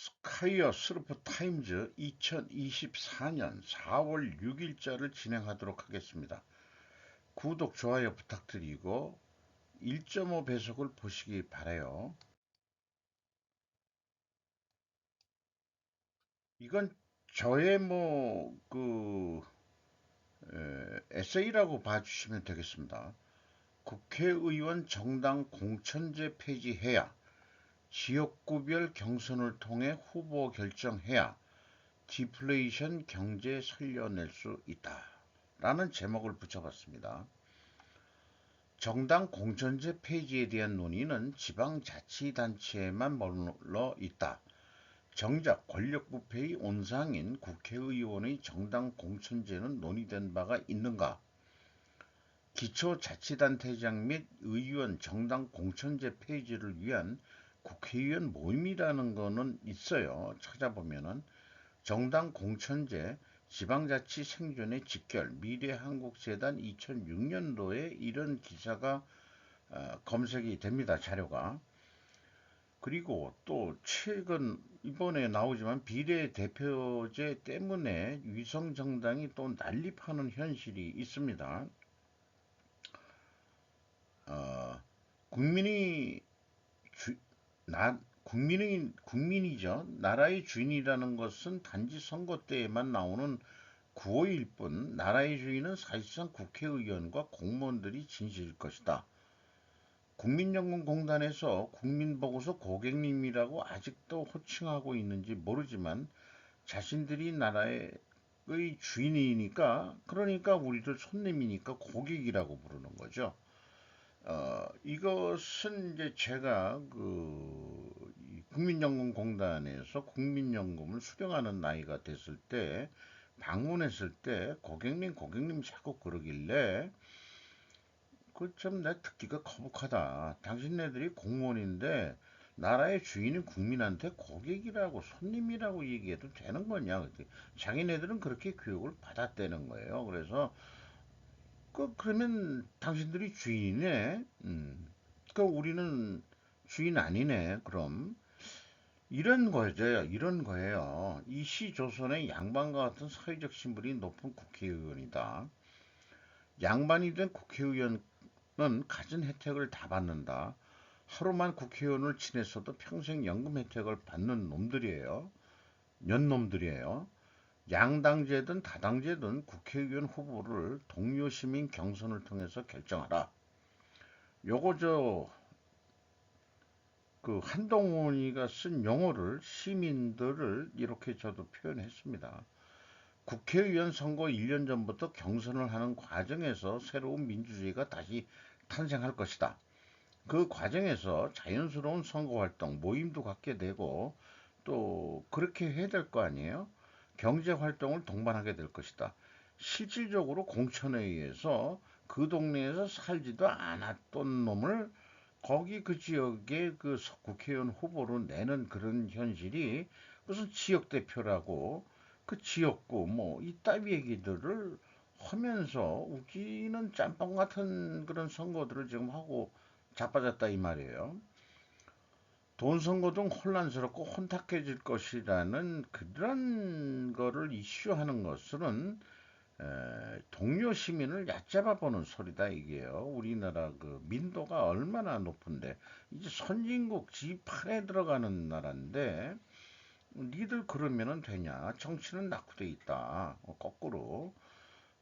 스카이어 스루프 타임즈 2024년 4월 6일자를 진행하도록 하겠습니다. 구독, 좋아요 부탁드리고 1.5배속을 보시기 바라요. 이건 저의 에세이라고 봐주시면 되겠습니다. 국회의원 정당 공천제 폐지해야, 지역구별 경선을 통해 후보 결정해야 디플레이션 경제 살려낼 수 있다 라는 제목을 붙여봤습니다. 정당 공천제 폐지에 대한 논의는 지방자치단체에만 머물러 있다. 정작 권력부패의 온상인 국회의원의 정당 공천제는 논의된 바가 있는가? 기초자치단체장 및 의원 정당 공천제 폐지를 위한 국회의원 모임이라는 거는 있어요. 찾아보면은 정당 공천제 지방자치 생존의 직결 미래한국재단 2006년도에 이런 기사가 검색이 됩니다. 자료가. 그리고 또 최근 이번에 나오지만 비례대표제 때문에 위성정당이 또 난립하는 현실이 있습니다. 어, 국민이 주, 국민이죠. 나라의 주인이라는 것은 단지 선거 때에만 나오는 구호일 뿐 나라의 주인은 사실상 국회의원과 공무원들이 진실일 것이다. 국민연금공단에서 국민보고서 고객님이라고 아직도 호칭하고 있는지 모르지만 자신들이 나라의 주인이니까 그러니까 우리들 손님이니까 고객이라고 부르는 거죠. 이것은 이제 제가 국민연금공단에서 국민연금을 수령하는 나이가 됐을 때 방문했을 때 고객님 자꾸 그러길래 그 좀 내 듣기가 거북하다. 당신네들이 공무원인데 나라의 주인은 국민한테 고객이라고 손님이라고 얘기해도 되는 거냐? 자기네들은 그렇게 교육을 받았다는 거예요. 그래서 그러면 당신들이 주인이네. 우리는 주인 아니네. 그럼 이런 거죠. 이런 거예요. 이 시 조선의 양반과 같은 사회적 신분이 높은 국회의원이다. 양반이 된 국회의원은 가진 혜택을 다 받는다. 하루만 국회의원을 지냈어도 평생 연금 혜택을 받는 놈들이에요. 년놈들이에요. 양당제든 다당제든 국회의원 후보를 동료 시민 경선을 통해서 결정하라. 요거 한동훈이가 쓴 용어를 시민들을 이렇게 저도 표현했습니다. 국회의원 선거 1년 전부터 경선을 하는 과정에서 새로운 민주주의가 다시 탄생할 것이다. 그 과정에서 자연스러운 선거활동, 모임도 갖게 되고 또 그렇게 해야 될 거 아니에요? 경제활동을 동반하게 될 것이다. 실질적으로 공천에 의해서 그 동네에서 살지도 않았던 놈을 거기 그 지역의 그 국회의원 후보로 내는 그런 현실이 무슨 지역대표라고 그 지역구 뭐 이따위 얘기들을 하면서 웃기는 짬뽕 같은 그런 선거들을 지금 하고 자빠졌다 이 말이에요. 돈 선거 등 혼란스럽고 혼탁해질 것이라는 그런 거를 이슈하는 것은 동료 시민을 얕잡아 보는 소리다 이게요. 우리나라 그 민도가 얼마나 높은데 이제 선진국 G8에 들어가는 나라인데 니들 그러면은 되냐? 정치는 낙후돼 있다. 거꾸로.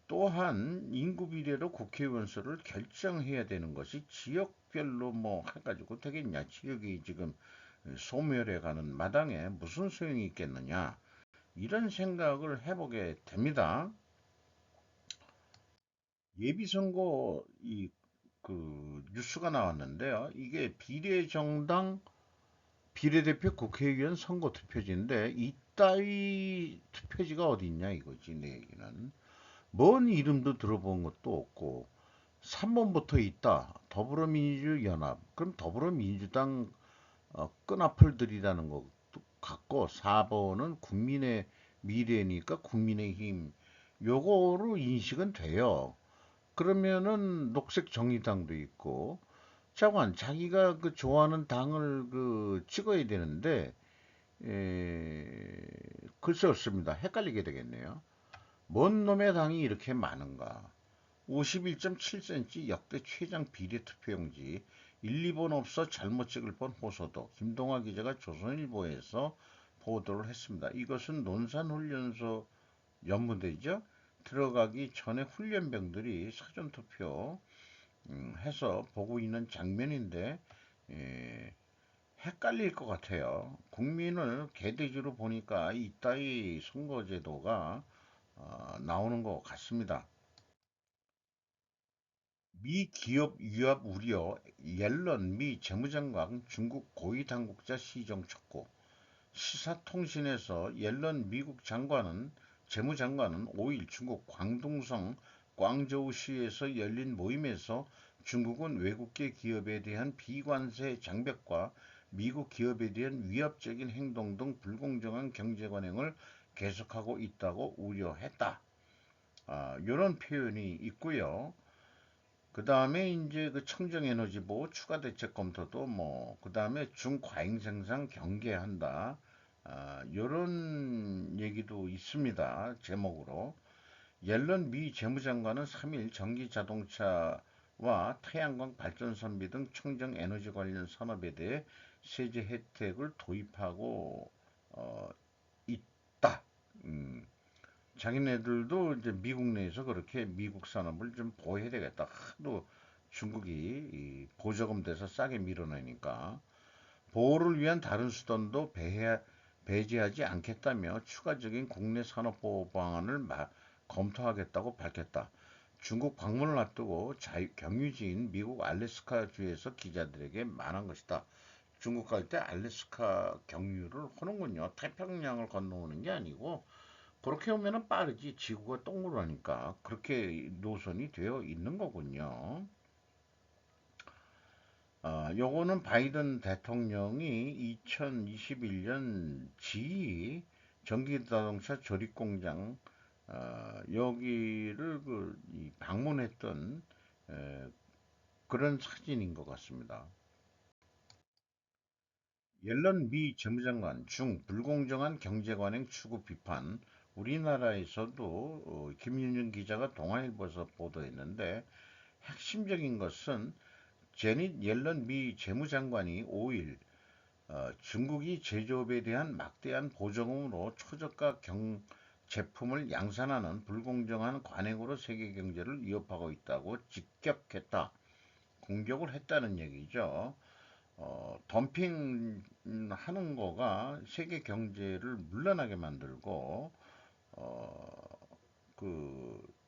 또한 인구 비례로 국회의원 수를 결정해야 되는 것이 지역별로 뭐 해가지고 되겠냐? 지역이 지금 소멸해 가는 마당에 무슨 소용이 있겠느냐? 이런 생각을 해보게 됩니다. 예비선거 뉴스가 나왔는데요. 이게 비례정당 비례대표 국회의원 선거 투표지인데 이따위 투표지가 어디 있냐 이거지 내 얘기는. 뭔 이름도 들어본 것도 없고 3번부터 있다. 더불어민주연합. 그럼 더불어민주당 끈앞을 들이라는 것도 같고 4번은 국민의 미래니까 국민의힘 요거로 인식은 돼요. 그러면은 녹색 정의당도 있고 자관 자기가 그 좋아하는 당을 그 찍어야 되는데 에, 글쎄 없습니다. 헷갈리게 되겠네요. 뭔 놈의 당이 이렇게 많은가? 51.7cm 역대 최장 비례 투표용지 1, 2번 없어 잘못 찍을 뻔 호소도 김동아 기자가 조선일보에서 보도를 했습니다. 이것은 논산훈련소 연무대죠. 들어가기 전에 훈련병들이 사전투표 해서 보고 있는 장면인데 에, 헷갈릴 것 같아요. 국민을 개돼지로 보니까 이따위 선거제도가 나오는 것 같습니다. 미 기업 위협 우려, 옐런 미 재무장관 중국 고위 당국자 시정 촉구. 시사통신에서 옐런 미국 재무장관은 5일 중국 광둥성 광저우시에서 열린 모임에서 중국은 외국계 기업에 대한 비관세 장벽과 미국 기업에 대한 위협적인 행동 등 불공정한 경제 관행을 계속하고 있다고 우려했다. 이런 표현이 있고요. 그 다음에 이제 그 청정에너지보호 추가 대책 검토도 그 다음에 중과잉 생산 경계한다. 요런 얘기도 있습니다. 제목으로. 옐런 미 재무장관은 3일 전기 자동차와 태양광 발전 선비 등 청정 에너지 관련 산업에 대해 세제 혜택을 도입하고 어, 있다. 음, 자기네들도 이제 미국 내에서 그렇게 미국 산업을 좀 보호해야 되겠다. 하도 중국이 보조금 대서 싸게 밀어내니까 보호를 위한 다른 수단도 배제하지 않겠다며 추가적인 국내 산업보호 방안을 검토하겠다고 밝혔다. 중국 방문을 앞두고 경유지인 미국 알래스카 주에서 기자들에게 말한 것이다. 중국 갈 때 알래스카 경유를 하는군요. 태평양을 건너오는 게 아니고 그렇게 오면은 빠르지. 지구가 동그라니까 그렇게 노선이 되어 있는 거군요. 요거는 바이든 대통령이 2021년 G 전기자동차 조립공장 여기를 방문했던 에, 그런 사진인 것 같습니다. 옐런 미 재무장관 중 불공정한 경제관행 추구 비판. 우리나라에서도 김윤준 기자가 동아일보에서 보도했는데 핵심적인 것은 제닛 옐런 미 재무장관이 5일 중국이 제조업에 대한 막대한 보조금으로 초저가 제품을 양산하는 불공정한 관행으로 세계 경제를 위협하고 있다고 직격했다. 공격을 했다는 얘기죠. 덤핑 하는 거가 세계 경제를 물러나게 만들고 어,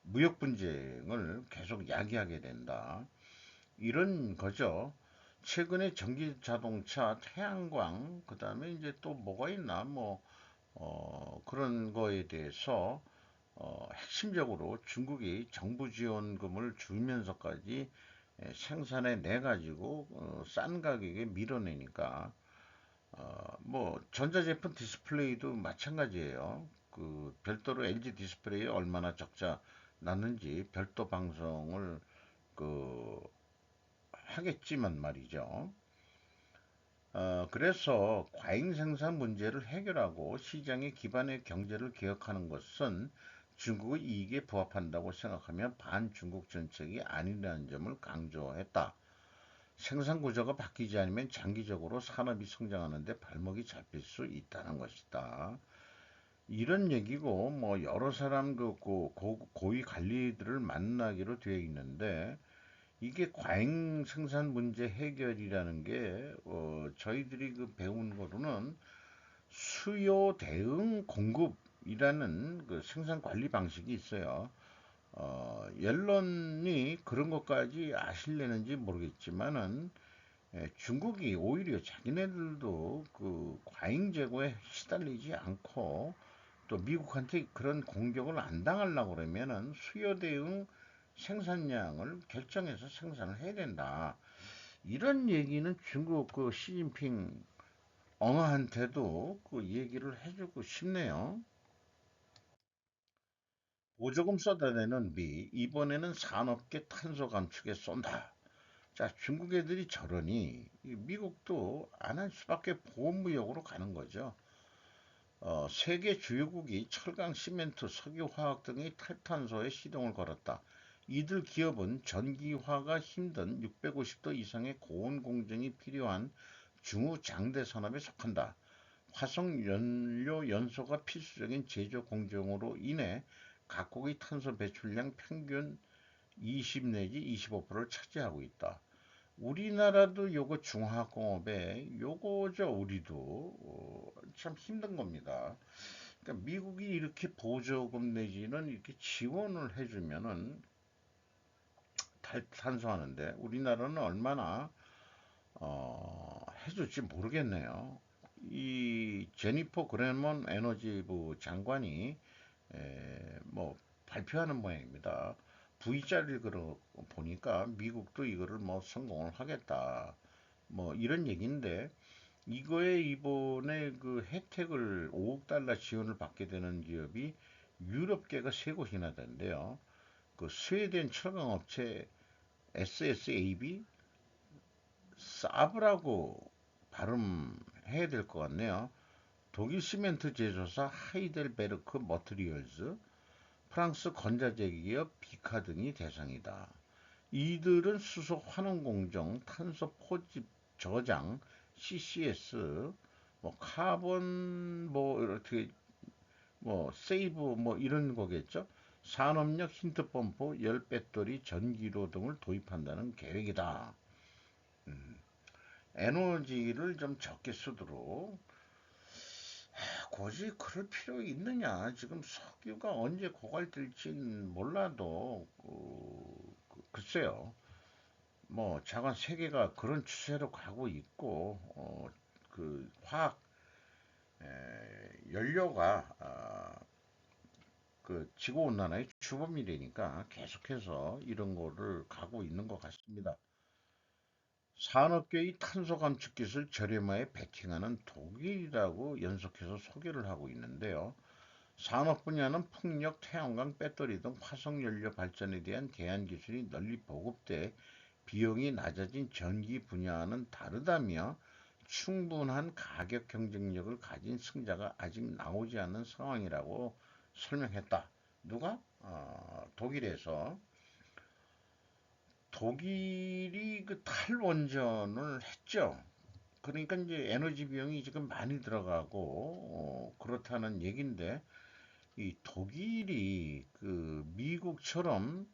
무역 분쟁을 계속 야기하게 된다. 이런 거죠. 최근에 전기 자동차, 태양광, 그 다음에 이제 또 뭐가 있나, 그런 거에 대해서, 핵심적으로 중국이 정부 지원금을 주면서까지 생산해 내 가지고 싼 가격에 밀어내니까 전자제품 디스플레이도 마찬가지예요. 그 별도로 LG 디스플레이에 얼마나 적자 났는지 별도 방송을 그 하겠지만 말이죠. 그래서 과잉 생산 문제를 해결하고 시장의 기반의 경제를 개혁하는 것은 중국의 이익에 부합한다고 생각하며 반중국 정책이 아니라는 점을 강조했다. 생산 구조가 바뀌지 않으면 장기적으로 산업이 성장하는데 발목이 잡힐 수 있다는 것이다. 이런 얘기고 여러 사람 고위 관리들을 만나기로 되어 있는데 이게 과잉 생산 문제 해결이라는 게 저희들이 배운 거로는 수요 대응 공급이라는 그 생산 관리 방식이 있어요. 옐런이 그런 것까지 아실려는지 모르겠지만은 중국이 오히려 자기네들도 그 과잉 재고에 시달리지 않고 또 미국한테 그런 공격을 안 당하려고 그러면은 수요 대응 생산량을 결정해서 생산을 해야 된다. 이런 얘기는 중국 그 시진핑 엉한테도 그 얘기를 해주고 싶네요. 보조금 쏟아내는 미, 이번에는 산업계 탄소 감축에 쏜다. 자, 중국 애들이 저러니 미국도 안 할 수밖에 보험무역으로 가는 거죠. 세계 주요국이 철강, 시멘트, 석유, 화학 등의 탈탄소에 시동을 걸었다. 이들 기업은 전기화가 힘든 650도 이상의 고온 공정이 필요한 중후장대 산업에 속한다. 화석 연료 연소가 필수적인 제조 공정으로 인해 각국의 탄소 배출량 평균 20 내지 25%를 차지하고 있다. 우리나라도 요거 중화공업에 요거죠. 우리도 참 힘든 겁니다. 그러니까 미국이 이렇게 보조금 내지는 이렇게 지원을 해주면은 탄소하는데 우리나라는 얼마나 해줄지 모르겠네요. 이 제니퍼 그레먼 에너지부 장관이 뭐 발표하는 모양입니다. V자를 보니까 미국도 이거를 뭐 성공을 하겠다. 뭐 이런 얘기인데 이거에 이번에 그 혜택을 5억 달러 지원을 받게 되는 기업이 유럽계가 세 곳이나 된대요. 그 스웨덴 철강업체 SSAB 사브라고 발음해야 될 것 같네요. 독일 시멘트 제조사 하이델베르크 머트리얼즈, 프랑스 건자재 기업 비카 등이 대상이다. 이들은 수소 환원 공정, 탄소 포집 저장, CCS, 뭐 카본 뭐 이렇게 뭐 세이브 뭐 이런 거겠죠. 산업력 힌트 펌프, 열 배터리, 전기료 등을 도입한다는 계획이다. 에너지를 좀 적게 쓰도록 굳이 그럴 필요 있느냐? 지금 석유가 언제 고갈될진 몰라도 글쎄요. 뭐 자관 세계가 그런 추세로 가고 있고 그 화학 연료가 그 지구 온난화의 주범이라니까 계속해서 이런 거를 가고 있는 것 같습니다. 산업계의 탄소 감축 기술 저렴화에 베팅하는 독일이라고 연속해서 소개를 하고 있는데요. 산업 분야는 풍력, 태양광, 배터리 등 화석연료 발전에 대한 대안 기술이 널리 보급돼 비용이 낮아진 전기 분야와는 다르다며 충분한 가격 경쟁력을 가진 승자가 아직 나오지 않는 상황이라고 설명했다. 누가? 독일에서. 독일이 그 탈원전을 했죠. 그러니까 이제 에너지 비용이 지금 많이 들어가고 그렇다는 얘긴데 이 독일이 그 미국처럼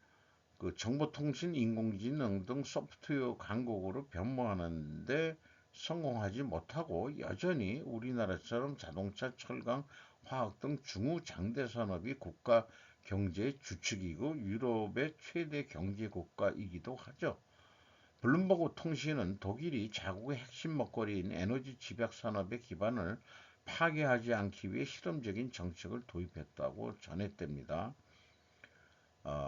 그 정보통신, 인공지능 등 소프트웨어 강국으로 변모하는데 성공하지 못하고 여전히 우리나라처럼 자동차, 철강, 화학 등 중후장대 산업이 국가 경제의 주축이고 유럽의 최대 경제 국가이기도 하죠. 블룸버그 통신은 독일이 자국의 핵심 먹거리인 에너지 집약 산업의 기반을 파괴하지 않기 위해 실험적인 정책을 도입했다고 전했답니다.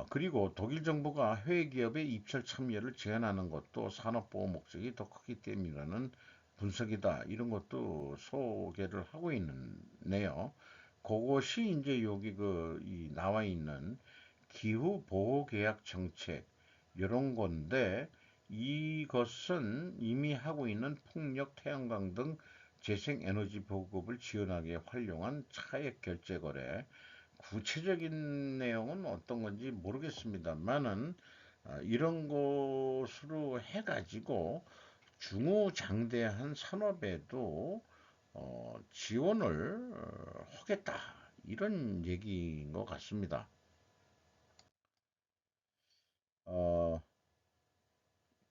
그리고 독일 정부가 해외 기업의 입찰 참여를 제한하는 것도 산업보호 목적이 더 크기 때문이라는 분석이다. 이런 것도 소개를 하고 있네요. 그것이 이제 여기 나와 있는 기후 보호 계약 정책 이런 건데 이것은 이미 하고 있는 풍력, 태양광 등 재생 에너지 보급을 지원하기에 활용한 차액 결제 거래 구체적인 내용은 어떤 건지 모르겠습니다만은 이런 것으로 해가지고 중후장대한 산업에도 지원을 하겠다 이런 얘기인 것 같습니다. 어,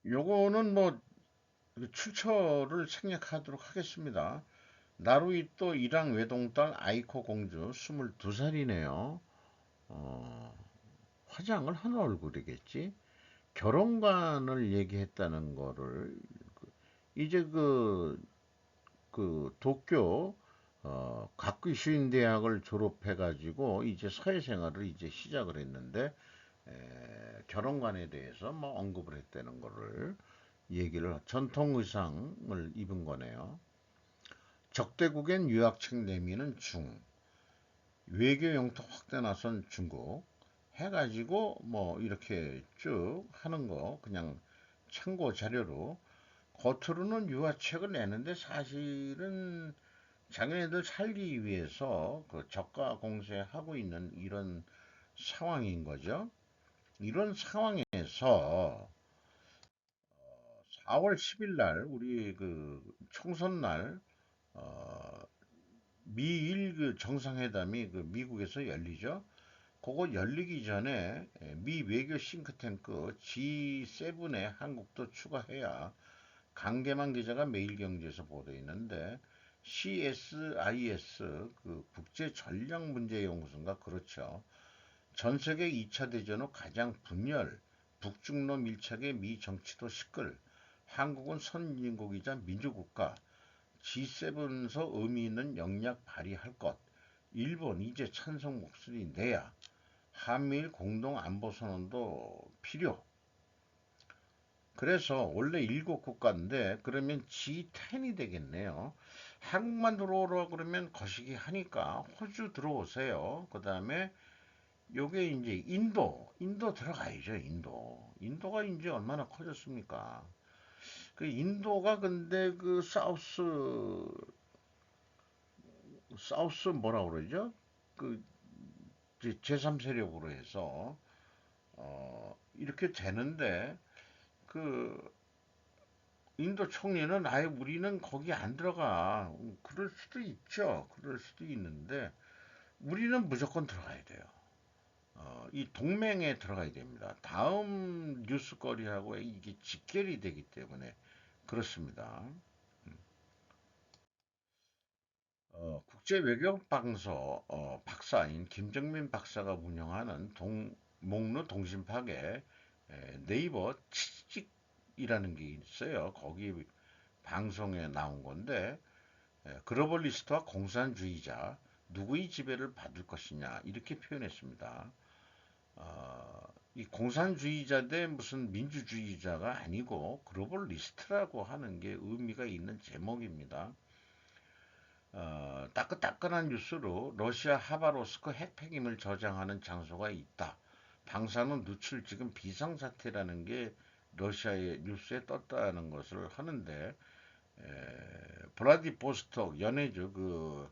요거는 뭐 출처를 생략하도록 하겠습니다. 나루이또 일왕 외동딸 아이코 공주 22살이네요. 화장을 한 얼굴이겠지. 결혼관을 얘기했다는 거를 이제 그 도쿄 가쿠슈인 대학을 졸업해 가지고 이제 사회생활을 이제 시작을 했는데 결혼관에 대해서 뭐 언급을 했다는 거를 얘기를 전통 의상을 입은 거네요. 적대국엔 유학책 내미는 중, 외교 영토 확대 나선 중국 해가지고 뭐 이렇게 쭉 하는 거 그냥 참고 자료로 겉으로는 유화책을 내는데 사실은 자기네들 살기 위해서 그 저가 공세하고 있는 이런 상황인 거죠. 이런 상황에서 4월 10일 날 우리 그 총선 날 어, 미일 그 정상회담이 그 미국에서 열리죠. 그거 열리기 전에 미 외교 싱크탱크 G7에 한국도 추가해야 강계만 기자가 매일경제에서 보도했는데 CSIS 그 국제전략문제연구소인가 그렇죠. 전 세계 2차 대전 후 가장 분열, 북중로 밀착의 미 정치도 시끌, 한국은 선진국이자 민주국가, G7에서 의미 있는 영향 발휘할 것, 일본 이제 찬성 목소리 내야, 한미일 공동 안보 선언도 필요. 그래서 원래 7국가인데 그러면 G10이 되겠네요. 한국만 들어오라 그러면 거시기 하니까 호주 들어오세요. 그 다음에 요게 이제 인도 들어가야죠. 인도가 이제 얼마나 커졌습니까? 그 인도가 근데 그 사우스 뭐라 그러죠? 그 제3 세력으로 해서 이렇게 되는데 그 인도 총리는 아예 우리는 거기 안 들어가. 그럴 수도 있죠. 그럴 수도 있는데 우리는 무조건 들어가야 돼요. 이 동맹에 들어가야 됩니다. 다음 뉴스거리하고 이게 직결이 되기 때문에 그렇습니다. 국제외교방서 박사인 김정민 박사가 운영하는 목로 동심파계 네이버 취직이라는 게 있어요. 거기 방송에 나온 건데 글로벌리스트와 공산주의자 누구의 지배를 받을 것이냐 이렇게 표현했습니다. 이 공산주의자 대 무슨 민주주의자가 아니고 글로벌리스트라고 하는 게 의미가 있는 제목입니다. 따끈따끈한 뉴스로 러시아 하바로스크 핵 폐기물 저장하는 장소가 있다. 방사능 누출 지금 비상사태라는 게 러시아의 뉴스에 떴다는 것을 하는데 블라디보스톡 연해주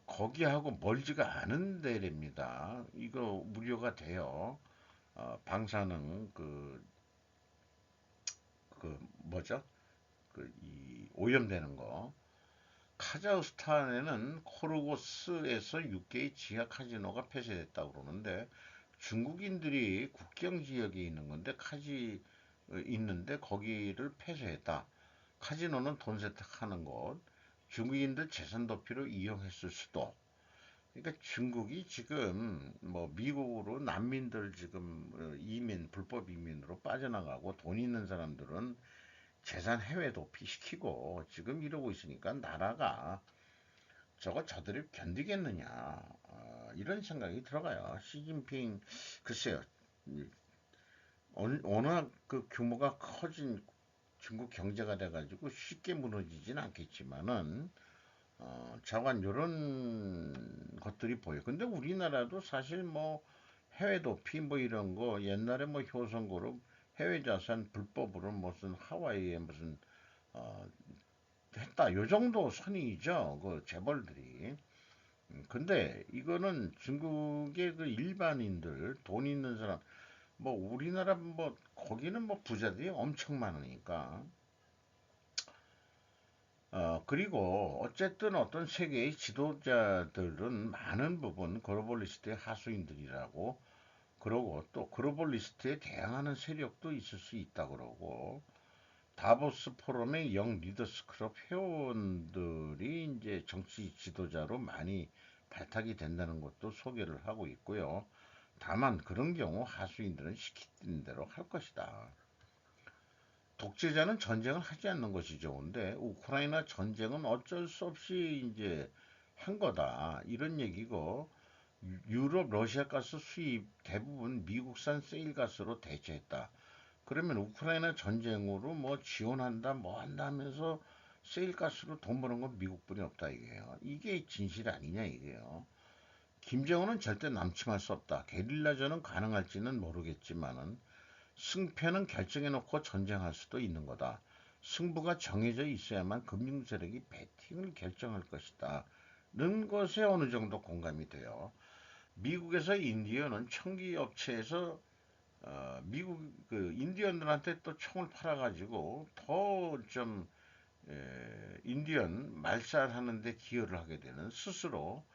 거기하고 멀지가 않은 데랍니다. 이거 무료가 돼요. 방사능 뭐죠? 이 오염되는 거. 카자흐스탄에는 코르고스에서 6개의 지하 카지노가 폐쇄됐다고 그러는데 중국인들이 국경 지역에 있는 건데 있는데 거기를 폐쇄했다. 카지노는 돈 세탁하는 곳. 중국인들 재산 도피로 이용했을 수도. 그러니까 중국이 지금 뭐 미국으로 난민들 지금 불법 이민으로 빠져나가고 돈 있는 사람들은 재산 해외 도피시키고 지금 이러고 있으니까 나라가 저들을 견디겠느냐 이런 생각이 들어가요. 시진핑 글쎄요. 워낙 그 규모가 커진 중국 경제가 돼가지고 쉽게 무너지진 않겠지만은 자관 이런 것들이 보여. 근데 우리나라도 사실 뭐 해외 도피 뭐 이런 거 옛날에 뭐 효성그룹 해외 자산 불법으로 무슨 하와이에 무슨 어, 했다. 요 정도 선이죠. 그 재벌들이. 근데 이거는 중국의 그 일반인들 돈 있는 사람 뭐 우리나라 뭐 거기는 뭐 부자들이 엄청 많으니까 그리고 어쨌든 어떤 세계의 지도자들은 많은 부분 글로벌리스트의 하수인들이라고 그러고 또 글로벌리스트에 대항하는 세력도 있을 수 있다 그러고 다보스 포럼의 영 리더스 클럽 회원들이 이제 정치 지도자로 많이 발탁이 된다는 것도 소개를 하고 있고요. 다만 그런 경우 하수인들은 시키는 대로 할 것이다. 독재자는 전쟁을 하지 않는 것이 좋은데 우크라이나 전쟁은 어쩔 수 없이 이제 한 거다. 이런 얘기고 유럽 러시아 가스 수입 대부분 미국산 세일 가스로 대체했다. 그러면 우크라이나 전쟁으로 뭐 지원한다 뭐 한다 하면서 세일 가스로 돈 버는 건 미국뿐이 없다 이게요. 이게 진실 아니냐 이게요. 김정은은 절대 남침할 수 없다. 게릴라전은 가능할지는 모르겠지만은 승패는 결정해놓고 전쟁할 수도 있는 거다. 승부가 정해져 있어야만 금융 세력이 베팅을 결정할 것이다. 는 것에 어느 정도 공감이 돼요. 미국에서 인디언은 청기 업체에서 미국 그 인디언들한테 또 총을 팔아가지고 더 좀 인디언 말살하는데 기여를 하게 되는 스스로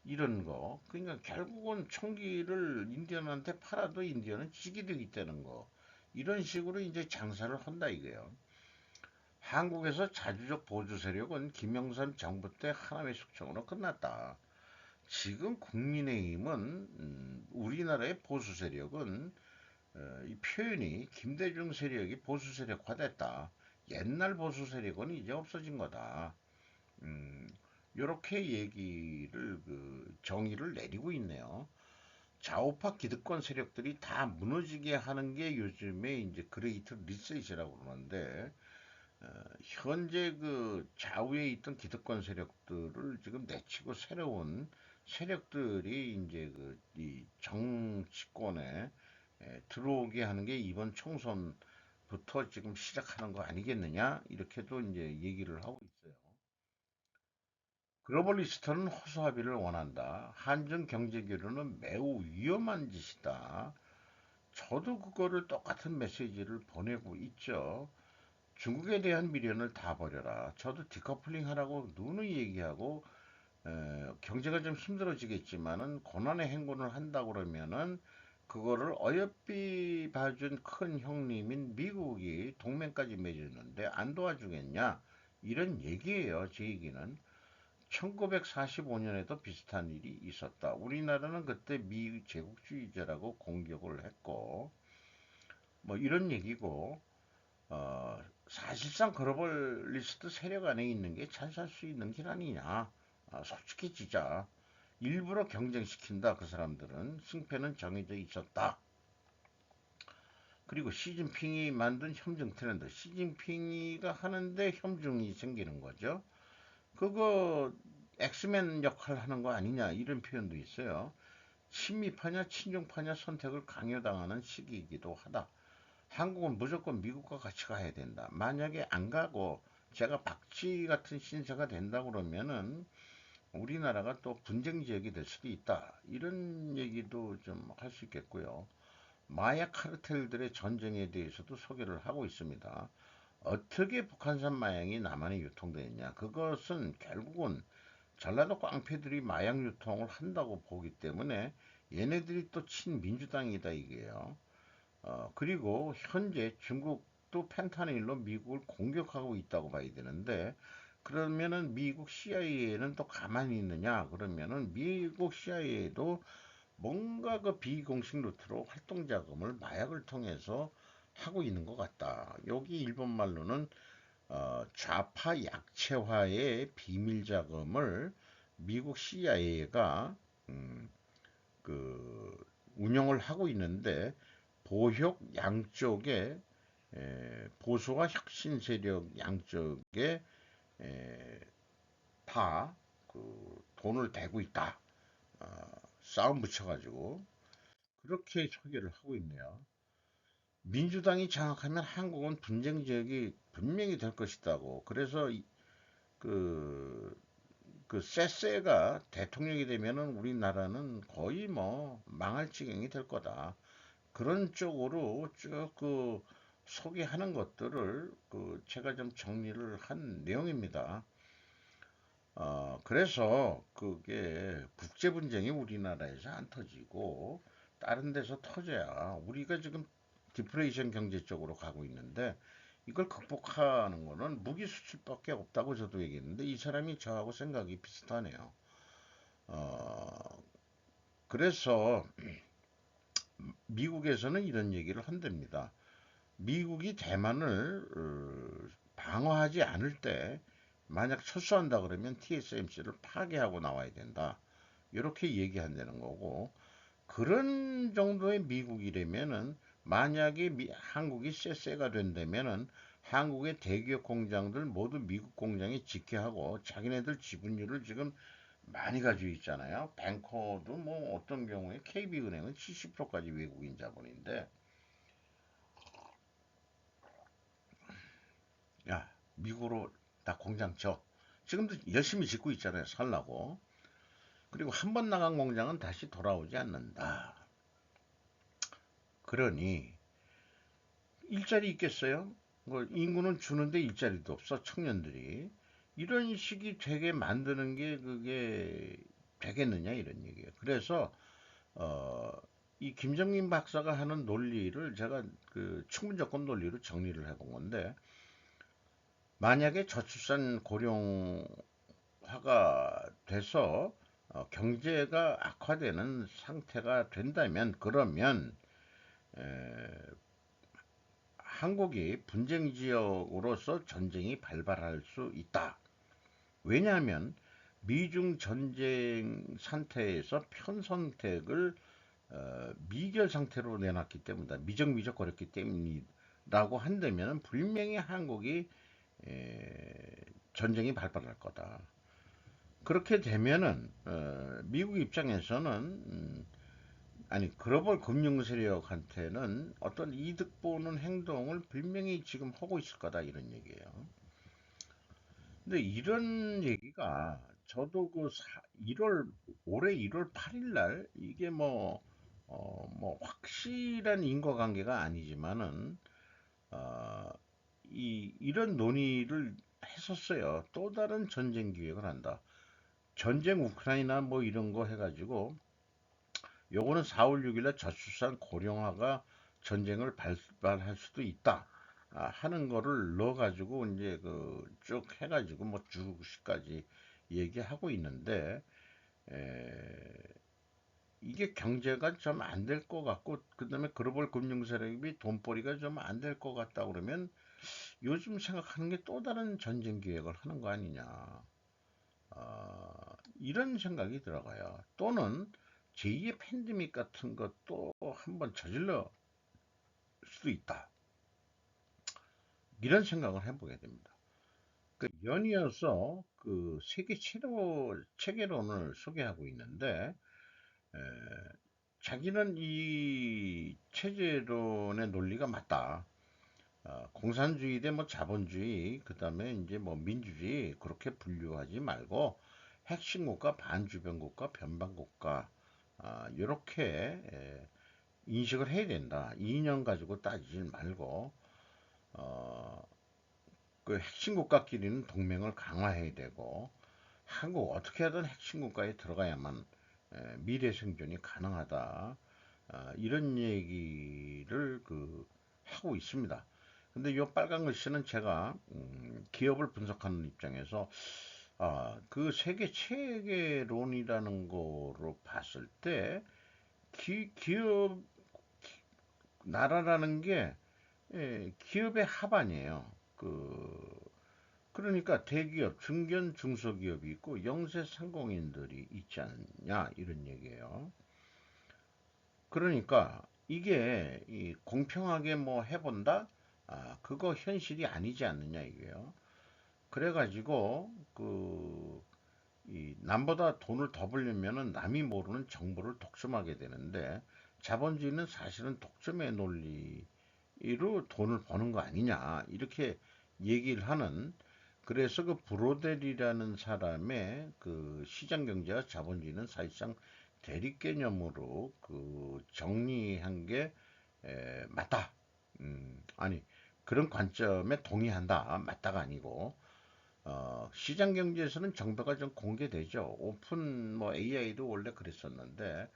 이런 거. 그러니까 결국은 총기를 인디언한테 팔아도 인디언은 지게 되어 있다는 거. 이런 식으로 이제 장사를 한다 이거예요. 한국에서 자주적 보수 세력은 김영삼 정부 때 하나의 숙청으로 끝났다. 지금 국민의힘은 우리나라의 보수 세력은 이 표현이 김대중 세력이 보수 세력화됐다. 옛날 보수 세력은 이제 없어진 거다. 음, 이렇게 얘기를 정의를 내리고 있네요. 좌우파 기득권 세력들이 다 무너지게 하는 게 요즘에 이제 그레이트 리셋이라고 그러는데 현재 그 좌우에 있던 기득권 세력들을 지금 내치고 새로운 세력들이 이제 이 정치권에 들어오게 하는 게 이번 총선부터 지금 시작하는 거 아니겠느냐 이렇게도 이제 얘기를 하고 있어요. 글로벌리스트는 허수아비를 원한다. 한중 경제 교류는 매우 위험한 짓이다. 저도 그거를 똑같은 메시지를 보내고 있죠. 중국에 대한 미련을 다 버려라. 저도 디커플링 하라고 누누이 얘기하고 경제가 좀 힘들어지겠지만은 고난의 행군을 한다고 그러면은 그거를 어여삐 봐준 큰 형님인 미국이 동맹까지 맺었는데 안 도와주겠냐? 이런 얘기예요. 제 얘기는. 1945년에도 비슷한 일이 있었다. 우리나라는 그때 미 제국주의자라고 공격을 했고 뭐 이런 얘기고 어, 사실상 글로벌리스트 세력 안에 있는 게 잘 살 수 있는 길 아니냐. 솔직해지자. 일부러 경쟁시킨다. 그 사람들은. 승패는 정해져 있었다. 그리고 시진핑이 만든 협정 트렌드. 시진핑이가 하는데 협정이 생기는 거죠. 그거 엑스맨 역할 하는 거 아니냐. 이런 표현도 있어요. 친미파냐 친중파냐 선택을 강요당하는 시기이기도 하다. 한국은 무조건 미국과 같이 가야 된다. 만약에 안 가고 제가 박쥐 같은 신세가 된다 그러면은 우리나라가 또 분쟁 지역이 될 수도 있다. 이런 얘기도 좀 할 수 있겠고요. 마약 카르텔들의 전쟁에 대해서도 소개를 하고 있습니다. 어떻게 북한산 마약이 남한에 유통되느냐. 그것은 결국은 전라도 깡패들이 마약 유통을 한다고 보기 때문에 얘네들이 또 친민주당이다 이게요. 그리고 현재 중국도 펜타닐로 미국을 공격하고 있다고 봐야 되는데, 그러면은 미국 CIA는 또 가만히 있느냐? 그러면은 미국 CIA도 뭔가 그 비공식 루트로 활동 자금을 마약을 통해서 하고 있는 것 같다. 여기 일본 말로는 좌파 약체화의 비밀 자금을 미국 CIA가 그 운영을 하고 있는데 보혁 양쪽에 보수와 혁신 세력 양쪽에 다그 돈을 대고 있다. 싸움 붙여가지고 그렇게 소개를 하고 있네요. 민주당이 장악하면 한국은 분쟁 지역이 분명히 될 것이다고. 그래서 그, 그 쎄쎄가 대통령이 되면은 우리나라는 거의 뭐 망할 지경이 될 거다. 그런 쪽으로 쭉 소개하는 것들을 제가 좀 정리를 한 내용입니다. 그래서 그게 국제 분쟁이 우리나라에서 안 터지고 다른 데서 터져야 우리가 지금 디프레이션 경제 쪽으로 가고 있는데 이걸 극복하는 거는 무기 수출밖에 없다고 저도 얘기했는데 이 사람이 저하고 생각이 비슷하네요. 어, 그래서 미국에서는 이런 얘기를 한답니다. 미국이 대만을 방어하지 않을 때 만약 철수한다 그러면 TSMC를 파괴하고 나와야 된다. 이렇게 얘기한다는 거고 그런 정도의 미국이라면은 만약에 한국이 쎄쎄가 된다면은 한국의 대기업 공장들 모두 미국 공장에 직계하고 자기네들 지분율을 지금 많이 가지고 있잖아요. 뱅커도 뭐 어떤 경우에 KB은행은 70%까지 외국인 자본인데 야, 미국으로 다 공장 져. 지금도 열심히 짓고 있잖아요. 살라고. 그리고 한 번 나간 공장은 다시 돌아오지 않는다. 그러니 일자리 있겠어요? 뭐 인구는 주는데 일자리도 없어 청년들이 이런 식이 되게 만드는 게 그게 되겠느냐 이런 얘기예요. 그래서 어, 이 김정민 박사가 하는 논리를 제가 그 충분조건 논리로 정리를 해본 건데 만약에 저출산 고령화가 돼서 경제가 악화되는 상태가 된다면 그러면 에, 한국이 분쟁 지역으로서 전쟁이 발발할 수 있다. 왜냐하면 미중 전쟁 상태에서 편선택을 미결 상태로 내놨기 때문이다. 미적미적 거렸기 때문이라고 한다면 분명히 한국이 전쟁이 발발할 거다. 그렇게 되면은 미국 입장에서는 아니 글로벌 금융 세력한테는 어떤 이득 보는 행동을 분명히 지금 하고 있을 거다 이런 얘기예요. 근데 이런 얘기가 저도 그 1월 올해 1월 8일 날 이게 뭐 확실한 인과관계가 아니지만은 어, 이런 논의를 했었어요. 또 다른 전쟁 기획을 한다. 전쟁 우크라이나 뭐 이런 거 해가지고 요거는 4월 6일 날 저출산 고령화가 전쟁을 발발할 수도 있다. 하는 거를 넣어가지고 이제 그 쭉 해가지고 뭐 주식까지 얘기하고 있는데 에, 이게 경제가 좀 안 될 것 같고 그다음에 글로벌 금융 세력이 돈벌이가 좀 안 될 것 같다 그러면 요즘 생각하는 게 또 다른 전쟁 기획을 하는 거 아니냐. 이런 생각이 들어가요. 또는 제2의 팬데믹 같은 것도 한번 저질러 수도 있다. 이런 생각을 해보게 됩니다. 그 연이어서 그 세계 치료 체계론을 소개하고 있는데 에, 자기는 이 체제론의 논리가 맞다. 공산주의 대 뭐 자본주의, 그다음에 이제 뭐 민주주의 그렇게 분류하지 말고 핵심 국가, 반주변 국가, 변방 국가 이렇게 인식을 해야 된다. 이념 가지고 따지지 말고 어, 그 핵심 국가끼리는 동맹을 강화해야 되고 한국 어떻게 하든 핵심 국가에 들어가야만 미래 생존이 가능하다. 이런 얘기를 그 하고 있습니다. 근데 이 빨간 글씨는 제가 기업을 분석하는 입장에서 그 세계 체계론이라는 거로 봤을 때 기업 나라라는 게 기업의 합안이에요. 그러니까 대기업, 중견, 중소기업이 있고 영세 상공인들이 있지 않냐 이런 얘기예요. 그러니까 이게 공평하게 뭐 해본다? 그거 현실이 아니지 않느냐 이게요. 그래가지고 이 남보다 돈을 더 벌려면은 남이 모르는 정보를 독점하게 되는데 자본주의는 사실은 독점의 논리로 돈을 버는 거 아니냐 이렇게 얘기를 하는 그래서 그 브로델이라는 사람의 그 시장 경제와 자본주의는 사실상 대립 개념으로 그 정리한 게 맞다. 아니 그런 관점에 동의한다. 맞다가 아니고 시장 경제에서는 정보가 좀 공개되죠. 오픈 뭐 AI도 원래 그랬었는데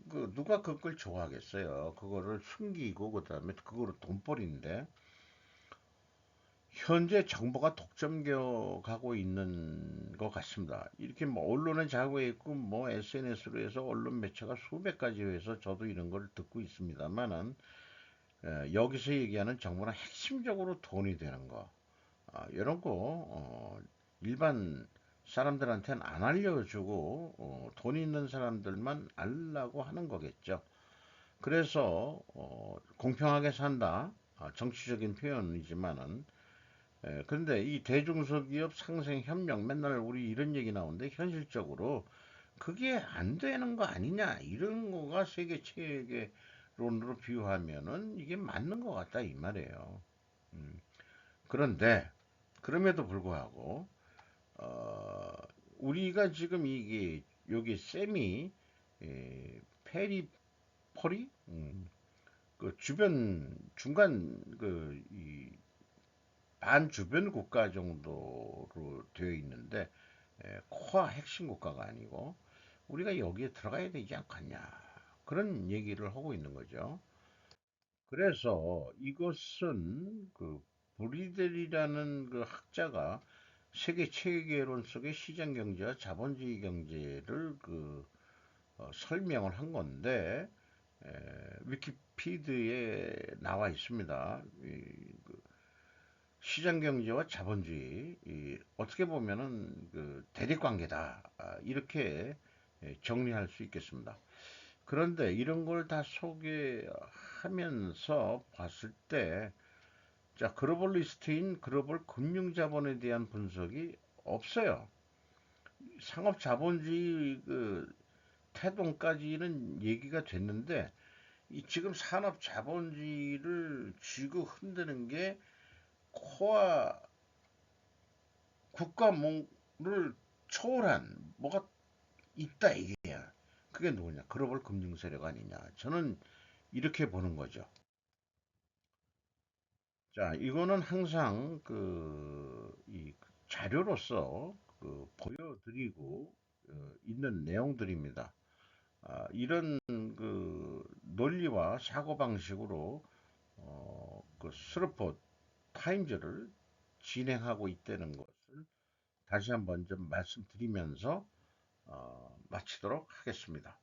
그 누가 그걸 좋아하겠어요. 그거를 숨기고 그다음에 그거를 돈벌이인데 현재 정보가 독점되어 가고 있는 것 같습니다. 이렇게 뭐 언론은 자고에 있고 뭐 SNS로 해서 언론 매체가 수백 가지 해서 저도 이런 걸 듣고 있습니다만은 여기서 얘기하는 정보는 핵심적으로 돈이 되는 거 이런 거 일반 사람들한테는 안 알려주고 돈 있는 사람들만 알라고 하는 거겠죠. 그래서 공평하게 산다. 정치적인 표현이지만은 그런데 이 대중소기업 상생 협력 맨날 우리 이런 얘기 나오는데 현실적으로 그게 안 되는 거 아니냐 이런 거가 세계 체계론으로 비유하면은 이게 맞는 것 같다 이 말이에요. 음, 그런데 그럼에도 불구하고 어, 우리가 지금 이게 여기 세미 페리퍼리 그 주변 중간 그 반주변 국가 정도로 되어 있는데 코어 핵심 국가가 아니고 우리가 여기에 들어가야 되지 않겠냐 그런 얘기를 하고 있는 거죠. 그래서 이것은 그 브리델이라는 그 학자가 세계 체계론 속의 시장 경제와 자본주의 경제를 설명을 한 건데 에, 위키피드에 나와 있습니다. 시장 경제와 자본주의 어떻게 보면은 그 대립 관계다 이렇게 정리할 수 있겠습니다. 그런데 이런 걸 다 소개하면서 봤을 때, 자, 글로벌리스트인 글로벌 금융자본에 대한 분석이 없어요. 상업 자본주의 그 태동까지는 얘기가 됐는데, 이 지금 산업 자본주의를 쥐고 흔드는 게 코아 국가를 초월한 뭐가 있다 이게야. 그게 누구냐? 글로벌 금융 세력 아니냐? 저는 이렇게 보는 거죠. 자, 이거는 항상 이 자료로서 보여드리고 있는 내용들입니다. 이런 그 논리와 사고 방식으로 그 스루포 타임즈를 진행하고 있다는 것을 다시 한번 좀 말씀드리면서 마치도록 하겠습니다.